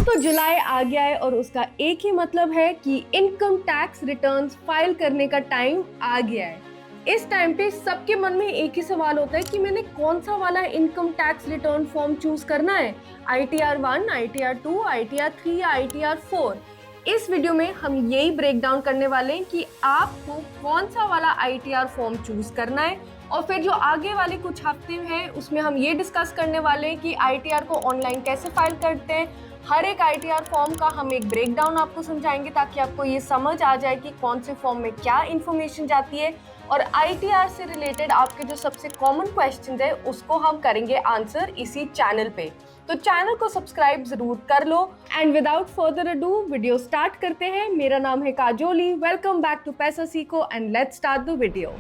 तो जुलाई आ गया है और उसका एक ही मतलब है कि इनकम टैक्स रिटर्न्स फाइल करने का टाइम आ गया है। इस टाइम पे सबके मन में एक ही सवाल होता है कि मैंने कौन सा वाला income tax return form choose करना है, ITR 1, ITR 2, ITR 3 या ITR 4। इस वीडियो में हम यही ब्रेक डाउन करने वाले हैं कि आपको कौन सा वाला ITR फॉर्म चूज करना है, और फिर जो आगे वाले कुछ हफ्ते हैं उसमें हम ये डिस्कस करने वाले हैं कि ITR को ऑनलाइन कैसे फाइल करते हैं। हर एक ITR फॉर्म का हम एक ब्रेक डाउन आपको समझाएंगे ताकि आपको ये समझ आ जाए कि कौन से फॉर्म में क्या इन्फॉर्मेशन जाती है, और ITR से रिलेटेड आपके जो सबसे कॉमन क्वेश्चंस है उसको हम करेंगे आंसर इसी चैनल पे। तो चैनल को सब्सक्राइब जरूर कर लो। And without further ado video start करते हैं। मेरा नाम है काजोली। वेलकम बैक टू पैसा सीखो and let's start the video.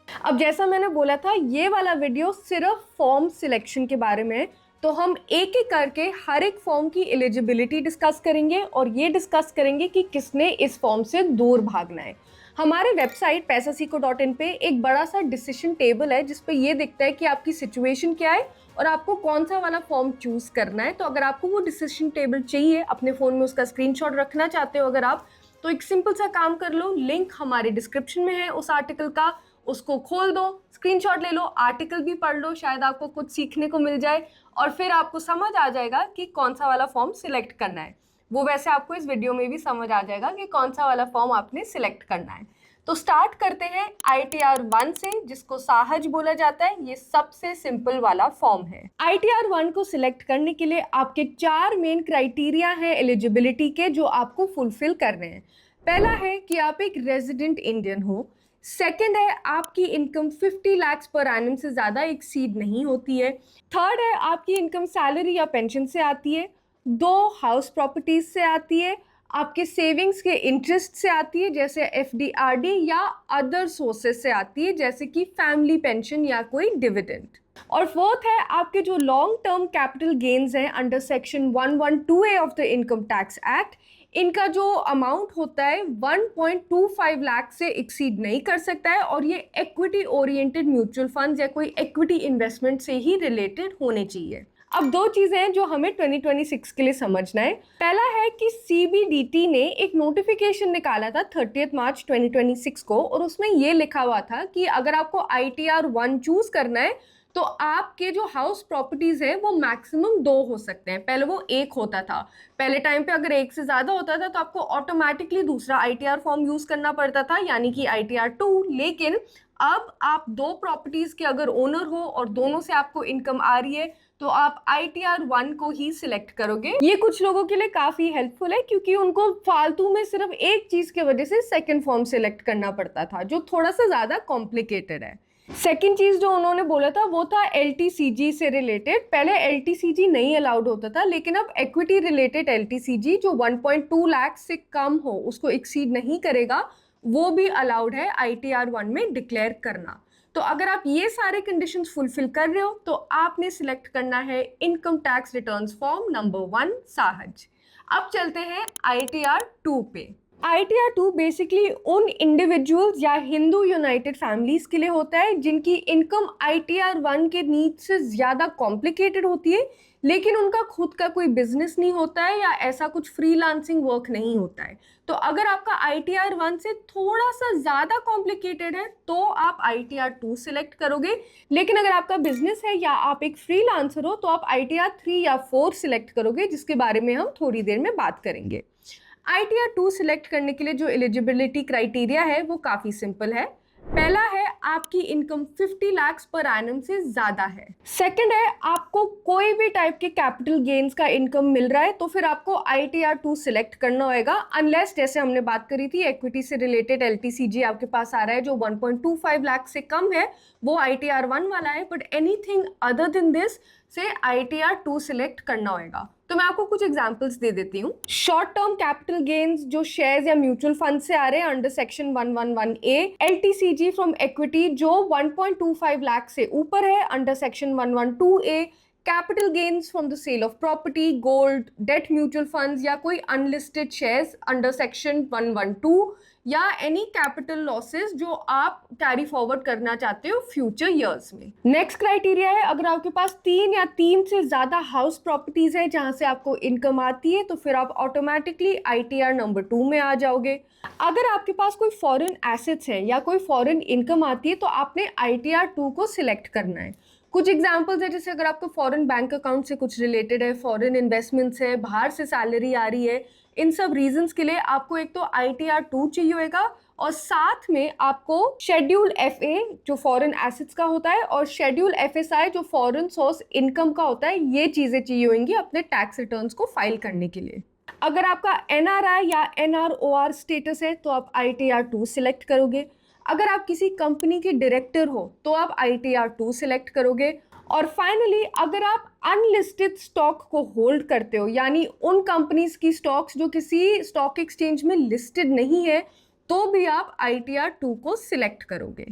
अब जैसा मैंने बोला था, ये वाला वीडियो सिर्फ फॉर्म सिलेक्शन के बारे में है, तो हम एक एक करके हर एक फॉर्म की एलिजिबिलिटी डिस्कस करेंगे और ये डिस्कस करेंगे कि किसने इस फॉर्म से दूर भागना है। हमारे वेबसाइट paisasiko.in पे एक बड़ा सा डिसीजन टेबल है जिसपे ये दिखता है कि आपकी सिचुएशन क्या है और आपको कौन सा वाला फॉर्म चूज करना है। तो अगर आपको वो डिसीजन टेबल चाहिए, अपने फ़ोन में उसका स्क्रीनशॉट रखना चाहते हो अगर आप, तो एक सिंपल सा काम कर लो, लिंक हमारे डिस्क्रिप्शन में है उस आर्टिकल का, उसको खोल दो, स्क्रीनशॉट ले लो, आर्टिकल भी पढ़ लो, शायद आपको कुछ सीखने को मिल जाए और फिर आपको समझ आ जाएगा कि कौन सा वाला फॉर्म सिलेक्ट करना है। वो वैसे आपको इस वीडियो में भी समझ आ जाएगा कि कौन सा वाला फॉर्म आपने सिलेक्ट करना है। तो स्टार्ट करते हैं ITR 1 से, जिसको साहज बोला जाता है। ये सबसे सिंपल वाला फॉर्म है। ITR 1 को सिलेक्ट करने के लिए आपके 4 मेन क्राइटेरिया हैं एलिजिबिलिटी के, जो आपको फुलफिल करने हैं। पहला है कि आप एक रेजिडेंट इंडियन हो। सेकेंड है आपकी इनकम 50 लाख पर एनम से ज़्यादा एक्सीड नहीं होती है। थर्ड है आपकी इनकम सैलरी या पेंशन से आती है, 2 हाउस प्रॉपर्टीज से आती है, आपके सेविंग्स के इंटरेस्ट से आती है जैसे FD RD, या अदर सोर्सेज से आती है जैसे कि फैमिली पेंशन या कोई डिविडेंड। और फोर्थ है आपके जो लॉन्ग टर्म कैपिटल गेन्स हैं under section 112A of the income tax act, इनका जो अमाउंट होता है 1.25 लाख से एक्सीड नहीं कर सकता है, और ये इक्विटी ओरिएंटेड म्यूचुअल फंड्स या कोई इक्विटी इन्वेस्टमेंट से ही रिलेटेड होने चाहिए। अब 2 चीज़ें हैं जो हमें 2026 के लिए समझना है। पहला है कि CBDT ने एक नोटिफिकेशन निकाला था 30 मार्च 2026 को, और उसमें ये लिखा हुआ था कि अगर आपको ITR 1 चूज करना है तो आपके जो हाउस प्रॉपर्टीज हैं वो मैक्सिमम 2 हो सकते हैं। पहले वो 1 होता था। पहले टाइम पे अगर 1 से ज़्यादा होता था तो आपको ऑटोमेटिकली दूसरा ITR फॉर्म यूज़ करना पड़ता था, यानी कि ITR 2। लेकिन अब आप 2 प्रॉपर्टीज के अगर ओनर हो और दोनों से आपको इनकम आ रही है तो आप ITR 1 को ही सिलेक्ट करोगे। ये कुछ लोगों के लिए काफ़ी हेल्पफुल है क्योंकि उनको फालतू में सिर्फ एक चीज़ की वजह से सेकेंड फॉर्म सिलेक्ट करना पड़ता था, जो थोड़ा सा ज़्यादा कॉम्प्लिकेटेड है। सेकेंड चीज जो उन्होंने बोला था वो था LTCG से रिलेटेड। पहले LTCG नहीं अलाउड होता था, लेकिन अब इक्विटी रिलेटेड LTCG जो 1.2 लाख से कम हो, उसको एक्सीड नहीं करेगा, वो भी अलाउड है ITR 1 में डिक्लेयर करना। तो अगर आप ये सारे कंडीशंस फुलफिल कर रहे हो तो आपने सिलेक्ट करना है income tax returns form number 1 साहज। अब चलते हैं ITR 2 पे। ITR 2 बेसिकली उन इंडिविजुअल्स या हिंदू यूनाइटेड फैमिलीज के लिए होता है जिनकी इनकम ITR 1 के नीड से ज़्यादा कॉम्प्लिकेटेड होती है, लेकिन उनका खुद का कोई बिजनेस नहीं होता है या ऐसा कुछ फ्रीलांसिंग वर्क नहीं होता है। तो अगर आपका ITR 1 से थोड़ा सा ज़्यादा कॉम्प्लिकेटेड है तो आप ITR 2 सिलेक्ट करोगे, लेकिन अगर आपका बिजनेस है या आप एक फ्रीलांसर हो तो आप ITR 3 या 4 सिलेक्ट करोगे, जिसके बारे में हम थोड़ी देर में बात करेंगे। ITR 2 सिलेक्ट करने के लिए जो एलिजिबिलिटी क्राइटेरिया है वो काफ़ी सिंपल है। पहला है आपकी इनकम 50 लाख पर एनम से ज़्यादा है। सेकंड है आपको कोई भी टाइप के कैपिटल गेन्स का इनकम मिल रहा है तो फिर आपको ITR 2 सिलेक्ट करना होगा, अनलेस जैसे हमने बात करी थी इक्विटी से रिलेटेड LTCG आपके पास आ रहा है जो 1.25 लाख से कम है, वो ITR 1 वाला है। But anything other than this से ITR 2 सिलेक्ट करना होगा। तो मैं आपको कुछ एग्जांपल्स दे देती हूँ। शॉर्ट टर्म कैपिटल गेन्स जो शेयर्स या म्यूचुअल फंड से आ रहे हैं under section 111A, LTCG from equity जो 1.25 लाख से ऊपर है under section 112A, capital gains from the sale of property, gold, debt mutual funds या कोई अनलिस्टेड शेयर्स अंडर सेक्शन 112, या एनी कैपिटल लॉसेस जो आप कैरी फॉरवर्ड करना चाहते हो फ्यूचर ईयर्स में। नेक्स्ट क्राइटेरिया है, अगर आपके पास 3 या 3 से ज्यादा हाउस प्रॉपर्टीज है जहां से आपको इनकम आती है तो फिर आप ऑटोमेटिकली ITR नंबर 2 में आ जाओगे। अगर आपके पास कोई फॉरेन एसेट्स है या कोई फॉरेन इनकम आती है तो आपने ITR 2 को सिलेक्ट करना है। कुछ एग्जाम्पल्स है, जैसे अगर आपको फॉरेन बैंक अकाउंट से कुछ रिलेटेड है, फॉरेन इन्वेस्टमेंट्स है, बाहर से सैलरी आ रही है, इन सब रीजंस के लिए आपको एक तो ITR 2 चाहिए होगा और साथ में आपको शेड्यूल FA जो फॉरेन एसेट्स का होता है और शेड्यूल FSI जो फॉरेन सोर्स इनकम का होता है, ये चीजें चाहिए होंगी अपने टैक्स रिटर्न्स को फाइल करने के लिए। अगर आपका NRI या NROR स्टेटस है तो आप ITR 2 सिलेक्ट करोगे। अगर आप किसी कंपनी के डायरेक्टर हो तो आप ITR 2 सिलेक्ट करोगे। और फाइनली अगर आप अनलिस्टेड स्टॉक को होल्ड करते हो, यानी उन कंपनीज की स्टॉक्स जो किसी स्टॉक एक्सचेंज में लिस्टेड नहीं है, तो भी आप ITR 2 को सिलेक्ट करोगे।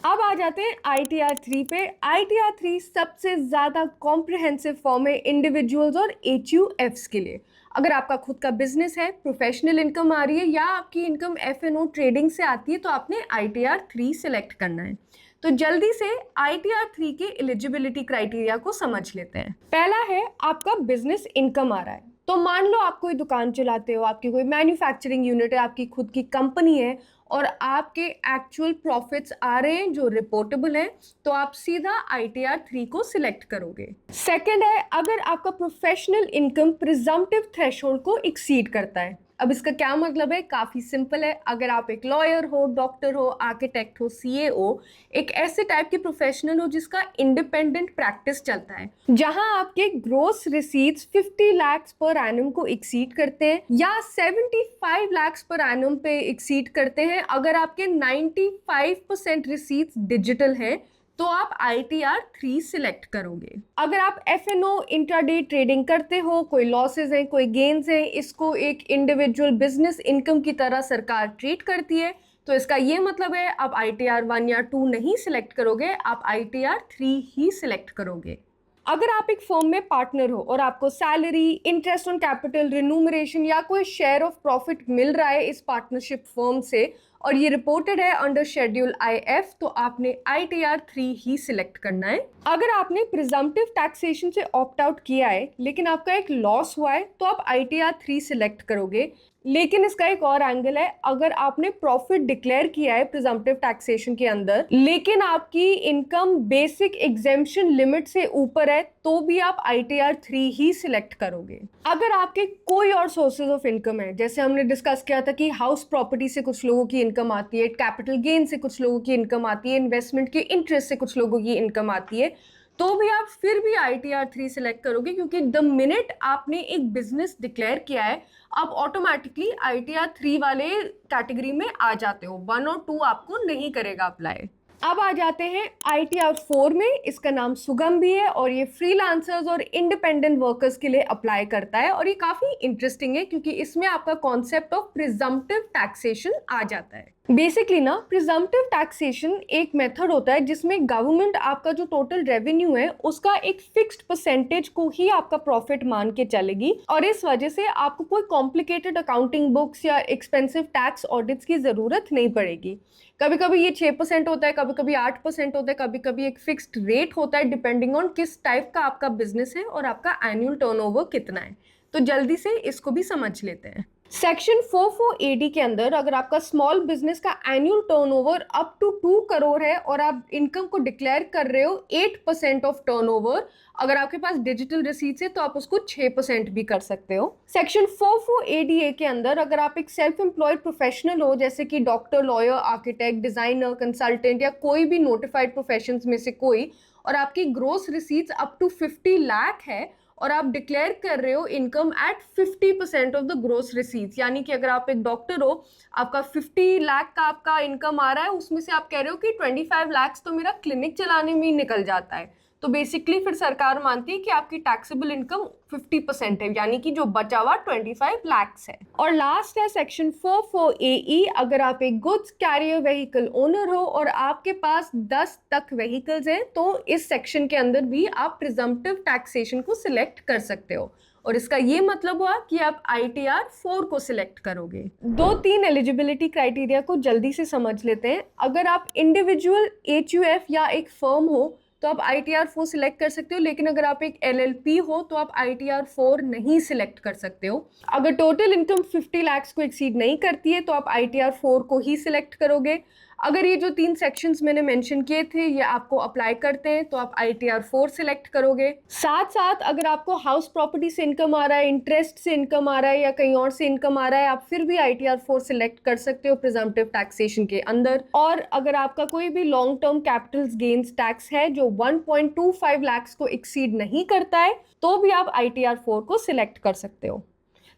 अब आ जाते हैं ITR 3 पे। ITR 3 सबसे ज्यादा कॉम्प्रिहेंसिव फॉर्म है इंडिविजुअल्स और HUFs के लिए। अगर आपका खुद का बिजनेस है, प्रोफेशनल इनकम आ रही है या आपकी इनकम F&O ट्रेडिंग से आती है तो आपने ITR 3 सिलेक्ट करना है। तो जल्दी से ITR 3 के एलिजिबिलिटी क्राइटेरिया को समझ लेते हैं। पहला है, आपका बिजनेस इनकम आ रहा है। तो मान लो आप कोई दुकान चलाते हो, आपकी कोई मैन्युफैक्चरिंग यूनिट है, आपकी खुद की कंपनी है और आपके एक्चुअल प्रॉफिट्स आ रहे हैं जो रिपोर्टेबल है, तो आप सीधा ITR 3 को सिलेक्ट करोगे। सेकंड है, अगर आपका प्रोफेशनल इनकम प्रिजम्पटिव थ्रेशोल्ड को एक्सीड करता है। अब इसका क्या मतलब है, काफी सिंपल है। अगर आप एक लॉयर हो, डॉक्टर हो, आर्किटेक्ट हो, CA हो, एक ऐसे टाइप के प्रोफेशनल हो जिसका इंडिपेंडेंट प्रैक्टिस चलता है, जहां आपके gross receipts 50 lakh per annum को एक्सीड करते हैं या 75 लाख पर एनम पे एक्सीड करते हैं, अगर आपके 95% रिसीट्स डिजिटल हैं तो आप ITR 3 सिलेक्ट करोगे। अगर आप F&O इंट्राडे ट्रेडिंग करते हो, कोई लॉसेज हैं, कोई गेन्स हैं, इसको एक इंडिविजुअल बिजनेस इनकम की तरह सरकार ट्रीट करती है, तो इसका ये मतलब है आप ITR 1 या 2 नहीं सिलेक्ट करोगे, आप ITR 3 ही सिलेक्ट करोगे। अगर आप एक फर्म में पार्टनर हो और आपको salary, interest on capital, remuneration या कोई शेयर ऑफ प्रॉफिट मिल रहा है इस पार्टनरशिप फर्म से और ये रिपोर्टेड है अंडर शेड्यूल IF, तो आपने ITR 3 ही सिलेक्ट करना है। अगर आपने प्रिजम्पटिव टैक्सेशन से ऑप्ट आउट किया है लेकिन आपका एक लॉस हुआ है तो आप ITR 3 सिलेक्ट करोगे। लेकिन इसका एक और एंगल है, अगर आपने प्रॉफिट डिक्लेयर किया है प्रिजम्पटिव टैक्सेशन के अंदर लेकिन आपकी इनकम बेसिक एग्जेम्पशन लिमिट से ऊपर है तो भी आप ITR 3 ही सिलेक्ट करोगे। अगर आपके कोई और सोर्सेज ऑफ इनकम है, जैसे हमने डिस्कस किया था कि हाउस प्रॉपर्टी से कुछ लोगों की इनकम आती है, कैपिटल गेन से कुछ लोगों की इनकम आती है, इन्वेस्टमेंट के इंटरेस्ट से कुछ लोगों की इनकम आती है, तो भी आप फिर भी ITR 3 सिलेक्ट करोगे, क्योंकि द मिनट आपने एक बिजनेस डिक्लेयर किया है आप ऑटोमेटिकली ITR 3 वाले कैटेगरी में आ जाते हो। 1 और 2 आपको नहीं करेगा अप्लाई। अब आ जाते हैं ITR 4 में। इसका नाम सुगम भी है और ये फ्रीलांसर्स और इंडिपेंडेंट वर्कर्स के लिए अप्लाई करता है और ये काफी इंटरेस्टिंग है क्योंकि इसमें आपका कॉन्सेप्ट ऑफ प्रिजम्पटिव टैक्सेशन आ जाता है। बेसिकली ना, प्रिजम्पटिव टैक्सेशन एक मेथड होता है जिसमें गवर्नमेंट आपका जो टोटल रेवेन्यू है उसका एक फिक्स्ड परसेंटेज को ही आपका प्रॉफिट मान के चलेगी और इस वजह से आपको कोई कॉम्प्लिकेटेड अकाउंटिंग बुक्स या एक्सपेंसिव टैक्स ऑडिट्स की जरूरत नहीं पड़ेगी। कभी कभी ये 6% होता है, कभी कभी 8% होता है, कभी कभी एक फिक्स्ड रेट होता है डिपेंडिंग ऑन किस टाइप का आपका बिजनेस है और आपका एनुअल टर्नओवर कितना है। तो जल्दी से इसको भी समझ लेते हैं। सेक्शन 44AD के अंदर अगर आपका स्मॉल बिजनेस का annual turnover up to 2 crore है और आप इनकम को डिक्लेयर कर रहे हो 8% ऑफ टर्नओवर, अगर आपके पास डिजिटल रिसीट्स है तो आप उसको 6% भी कर सकते हो। सेक्शन 44ADA के अंदर अगर आप एक सेल्फ एम्प्लॉयड प्रोफेशनल हो, जैसे कि doctor, lawyer, architect, designer, consultant या कोई भी नोटिफाइड प्रोफेशंस में से कोई, और आपकी gross receipts up to 50 lakh है और आप डिक्लेयर कर रहे हो income at 50% of the gross receipts, यानी कि अगर आप एक डॉक्टर हो, आपका 50 लाख का आपका इनकम आ रहा है, उसमें से आप कह रहे हो कि 25 लाख तो मेरा क्लिनिक चलाने में ही निकल जाता है, तो बेसिकली फिर सरकार मानती है कि आपकी टैक्सेबल इनकम 50% है, यानी कि जो बचा हुआ 25 लाख है। और लास्ट है सेक्शन 44AE। अगर आप एक गुड्स कैरियर व्हीकल ओनर हो और आपके पास 10 तक व्हीकल्स हैं तो इस सेक्शन के अंदर भी आप प्रिजम्पटिव टैक्सेशन को सिलेक्ट कर सकते हो। और इसका ये मतलब हुआ कि आप ITR 4 को सिलेक्ट करोगे। 2-3 एलिजिबिलिटी क्राइटेरिया को जल्दी से समझ लेते हैं। अगर आप इंडिविजुअल HUF या एक फर्म हो तो आप ITR 4 सिलेक्ट कर सकते हो, लेकिन अगर आप एक LLP हो तो आप ITR 4 नहीं सिलेक्ट कर सकते हो। अगर टोटल इनकम 50 लाख को एक्सीड नहीं करती है तो आप ITR 4 को ही सिलेक्ट करोगे। अगर ये जो 3 सेक्शंस मैंने मेंशन किए थे ये आपको अप्लाई करते हैं तो आप ITR 4 सिलेक्ट करोगे। साथ साथ अगर आपको हाउस प्रॉपर्टी से इनकम आ रहा है, इंटरेस्ट से इनकम आ रहा है या कहीं और से इनकम आ रहा है, आप फिर भी ITR 4 सिलेक्ट कर सकते हो प्रिजम्पटिव टैक्सेशन के अंदर। और अगर आपका कोई भी long term capital gains tax है जो 1.25 लाख को एक्सीड नहीं करता है तो भी आप ITR 4 को सिलेक्ट कर सकते हो।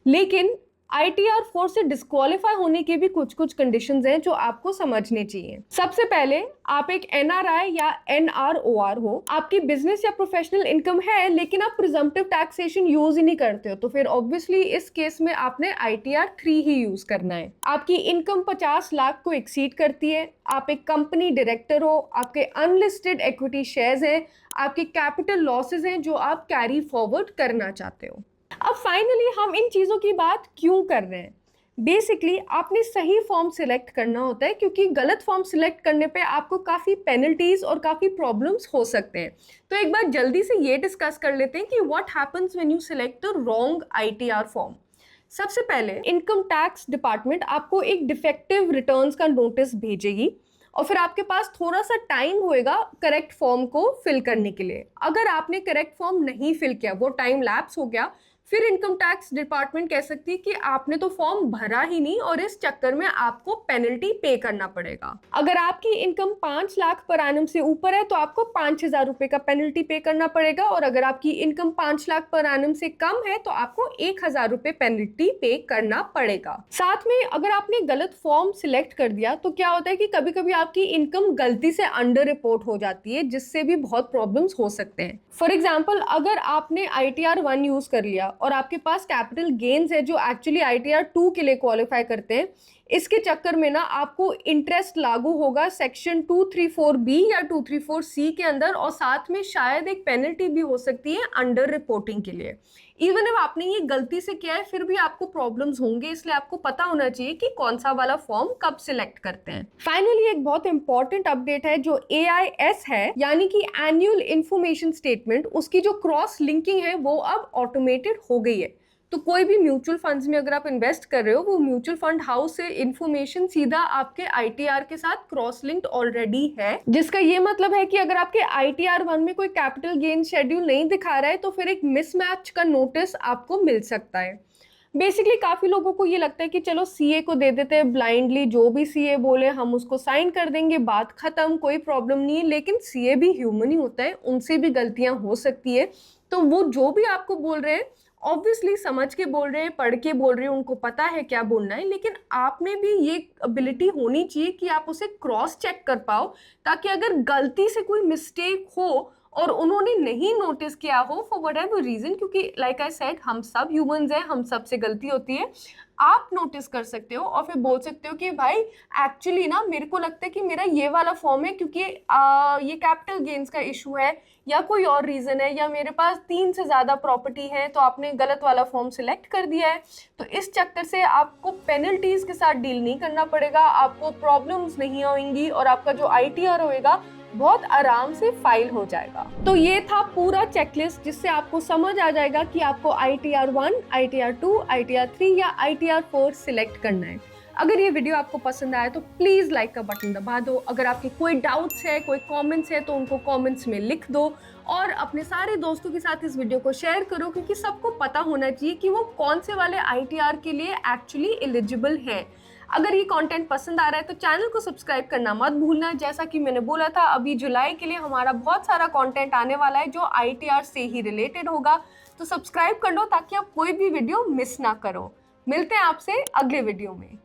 लेकिन ITR 4 से डिस्क्वालीफाई होने की भी कुछ कुछ कंडीशंस हैं जो आपको समझने चाहिए। सबसे पहले आप एक NRI या NROR हो, आपकी बिजनेस या प्रोफेशनल इनकम है लेकिन आप प्रिजम्पटिव टैक्सेशन यूज ही नहीं करते हो, तो फिर ऑब्वियसली इस केस में आपने ITR 3 ही यूज करना है। आपकी इनकम 50 लाख को एक्सीड करती है, आप एक कंपनी डायरेक्टर हो, आपके अनलिस्टेड इक्विटी शेयर्स हैं, आपके कैपिटल लॉसेज हैं जो आप कैरी फॉरवर्ड करना चाहते हो। अब फाइनली हम इन चीज़ों की बात क्यों कर रहे हैं? बेसिकली आपने सही फॉर्म सिलेक्ट करना होता है, क्योंकि गलत फॉर्म सिलेक्ट करने पे आपको काफ़ी पेनल्टीज और काफ़ी प्रॉब्लम्स हो सकते हैं। तो एक बार जल्दी से ये डिस्कस कर लेते हैं कि what happens when you select the wrong ITR form. सबसे पहले इनकम टैक्स डिपार्टमेंट आपको एक डिफेक्टिव रिटर्न्स का नोटिस भेजेगी और फिर आपके पास थोड़ा सा टाइम होएगा करेक्ट फॉर्म को फिल करने के लिए। अगर आपने करेक्ट फॉर्म नहीं फिल किया, वो टाइम लैप्स हो गया, फिर इनकम टैक्स डिपार्टमेंट कह सकती है कि आपने तो फॉर्म भरा ही नहीं और इस चक्कर में आपको पेनल्टी पे करना पड़ेगा। अगर आपकी इनकम 5 लाख पर एनम से ऊपर है तो आपको 5,000 रुपए का पेनल्टी पे करना पड़ेगा, और अगर आपकी इनकम 5 लाख पर एनम से कम है तो आपको 1,000 रुपए पेनल्टी पे करना पड़ेगा। साथ में अगर आपने गलत फॉर्म सिलेक्ट कर दिया तो क्या होता है कि कभी कभी आपकी इनकम गलती से अंडर रिपोर्ट हो जाती है, जिससे भी बहुत प्रॉब्लम्स हो सकते हैं। फॉर एग्जाम्पल, अगर आपने ITR 1 यूज कर लिया और आपके पास कैपिटल गेन्स है जो एक्चुअली ITR 2 के लिए क्वालिफाई करते हैं, इसके चक्कर में ना आपको इंटरेस्ट लागू होगा सेक्शन 234B या 234C के अंदर, और साथ में शायद एक पेनल्टी भी हो सकती है अंडर रिपोर्टिंग के लिए। इवन if आपने ये गलती से किया है फिर भी आपको प्रॉब्लम्स होंगे, इसलिए आपको पता होना चाहिए कि कौन सा वाला फॉर्म कब सिलेक्ट करते हैं। फाइनली एक बहुत इंपॉर्टेंट अपडेट है जो AIS है, यानी कि एनुअल इंफॉर्मेशन स्टेटमेंट, उसकी जो क्रॉस लिंकिंग है वो अब ऑटोमेटेड हो गई है। तो कोई भी म्यूचुअल फंड्स में अगर आप इन्वेस्ट कर रहे हो, वो म्यूचुअल फंड हाउस से इन्फॉर्मेशन सीधा आपके ITR के साथ क्रॉस लिंक्ड ऑलरेडी है, जिसका ये मतलब है कि अगर आपके ITR 1 में कोई कैपिटल गेन शेड्यूल नहीं दिखा रहा है तो फिर एक मिसमैच का नोटिस आपको मिल सकता है। बेसिकली काफ़ी लोगों को ये लगता है कि चलो CA को दे देते हैं ब्लाइंडली, जो भी CA बोले हम उसको साइन कर देंगे, बात खत्म, कोई प्रॉब्लम नहीं है। लेकिन CA भी ह्यूमन ही होता है, उनसे भी गलतियां हो सकती है। तो वो जो भी आपको बोल रहे हैं ऑब्वियसली समझ के बोल रहे हैं, पढ़ के बोल रहे हैं, उनको पता है क्या बोलना है, लेकिन आप में भी ये एबिलिटी होनी चाहिए कि आप उसे क्रॉस चेक कर पाओ, ताकि अगर गलती से कोई मिस्टेक हो और उन्होंने नहीं नोटिस किया हो फॉर व्हाटएवर रीजन, क्योंकि लाइक आई सेड हम सब ह्यूमंस हैं, हम सब से गलती होती है, आप नोटिस कर सकते हो और फिर बोल सकते हो कि भाई एक्चुअली ना मेरे को लगता है कि मेरा ये वाला फॉर्म है क्योंकि ये कैपिटल गेन्स का इशू है या कोई और रीज़न है, या मेरे पास 3 से ज़्यादा प्रॉपर्टी है तो आपने गलत वाला फॉर्म सिलेक्ट कर दिया है। तो इस चक्कर से आपको पेनल्टीज़ के साथ डील नहीं करना पड़ेगा, आपको प्रॉब्लम्स नहीं होंगी और आपका जो ITR होएगा बहुत आराम से फाइल हो जाएगा। तो ये था पूरा चेकलिस्ट जिससे आपको समझ आ जाएगा कि आपको ITR 1, ITR 2, ITR 3 या ITR 4 सिलेक्ट करना है। अगर ये वीडियो आपको पसंद आया तो प्लीज़ लाइक का बटन दबा दो। अगर आपके कोई डाउट्स है, कोई कमेंट्स है तो उनको कमेंट्स में लिख दो, और अपने सारे दोस्तों के साथ इस वीडियो को शेयर करो, क्योंकि सबको पता होना चाहिए कि वो कौन से वाले ITR के लिए एक्चुअली एलिजिबल है। अगर ये कंटेंट पसंद आ रहा है तो चैनल को सब्सक्राइब करना मत भूलना। जैसा कि मैंने बोला था, अभी जुलाई के लिए हमारा बहुत सारा कंटेंट आने वाला है जो ITR से ही रिलेटेड होगा, तो सब्सक्राइब कर लो ताकि आप कोई भी वीडियो मिस ना करो। मिलते हैं आपसे अगले वीडियो में।